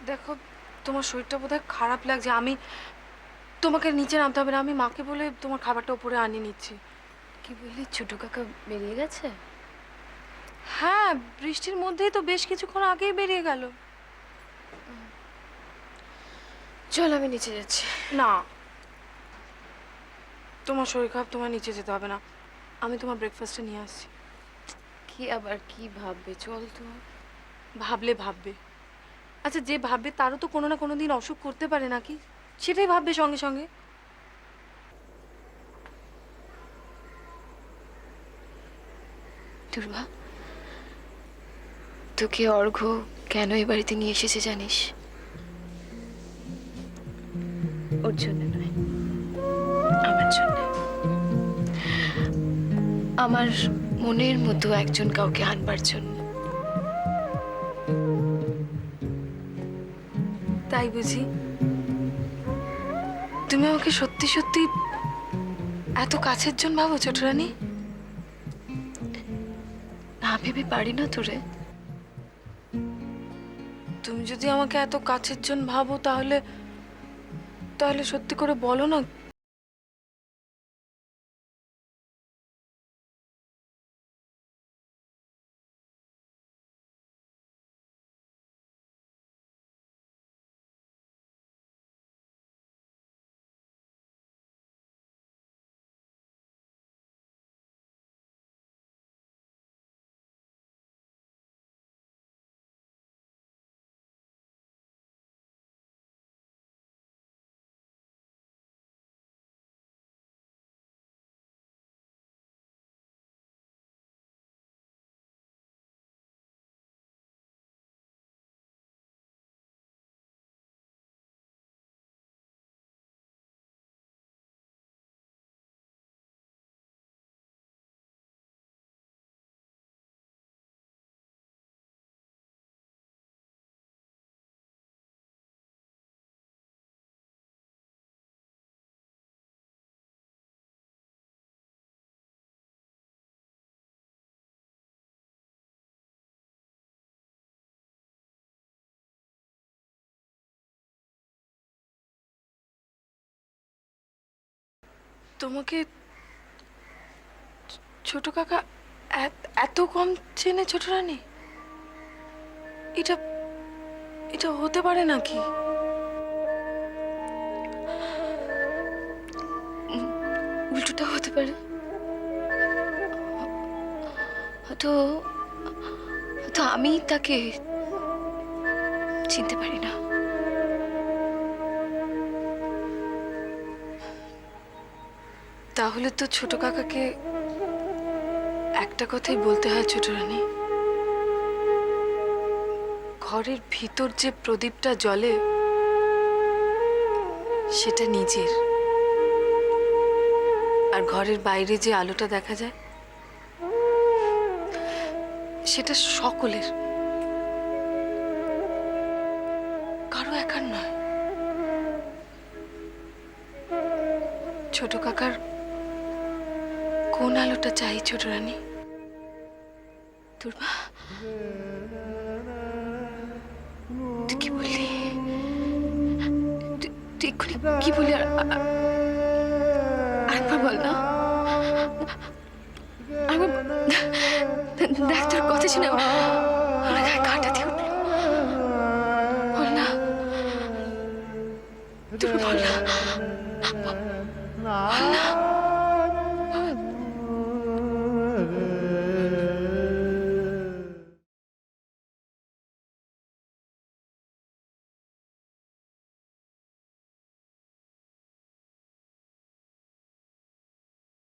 দেখো, তোমার শরীরটা বোধহয় খারাপ লাগছে। আমি তোমাকে নিচে নামতে হবে না, আমি মাকে বলে তোমার খাবারটা উপরে আনিয়ে নিচ্ছি। কি বললি, ছোট কাকা বেরিয়ে গেছে? হ্যাঁ, বৃষ্টির মধ্যেই তো বেশ কিছুক্ষণ আগেই বেরিয়ে গেল। চল আমি নিচে যাচ্ছি। না, তোমার শরীর খারাপ, তোমার নিচে যেতে হবে না। আমি তোমার ব্রেকফাস্টটা নিয়ে আসছি। কি আবার কি ভাববে? চল তো। ভাবলে ভাববে। আচ্ছা, যে ভাববে তারও তো কোনো না কোনো দিন অসুখ করতে পারে নাকি, সেটাই ভাববে সঙ্গে সঙ্গে। দুর্বা, তোকে অর্ঘ্য কেন এই বাড়িতে নিয়ে এসেছে জানিস? ওর জন্য নয়, আমার জন্য। আমার মনের মতো একজন কাউকে আনবার জন্য। তাই বুঝি? তুমি আমাকে সত্যি সত্যি এত কাছের জন ভাবো ছোট রানী? না ভেবে পারি না তোরে। তুমি যদি আমাকে এত কাছের জন ভাবো, তাহলে তাহলে সত্যি করে বলো না। তোমাকে ছোট কাকা এত কম চেনে ছোট রানী? এটা এটা হতে পারে নাকি? উল্টোটা হতে পারে। হয়তো হয়তো আমি তাকে চিনতে পারি না। তাহলে তো ছোট কাকাকে একটা কথাই বলতে হয় ছোট রানী। ঘরের ভিতর যে প্রদীপটা জ্বলে, সেটা নিজের। আর ঘরের বাইরে যে আলোটা দেখা যায়, সেটা সকলের, কারো একার নয়। ছোট কাকার কোন আলোটা চাই ছোট রানী? দুর্বা, তুই কি বললি? তুই এক্ষুনি কি বললি? আরেকবার বল না। দেখ, তোর কথা শুনে আমার গায়ে কাঁটা দিয়ে উঠলো। বল না, তুই বল না, বল না।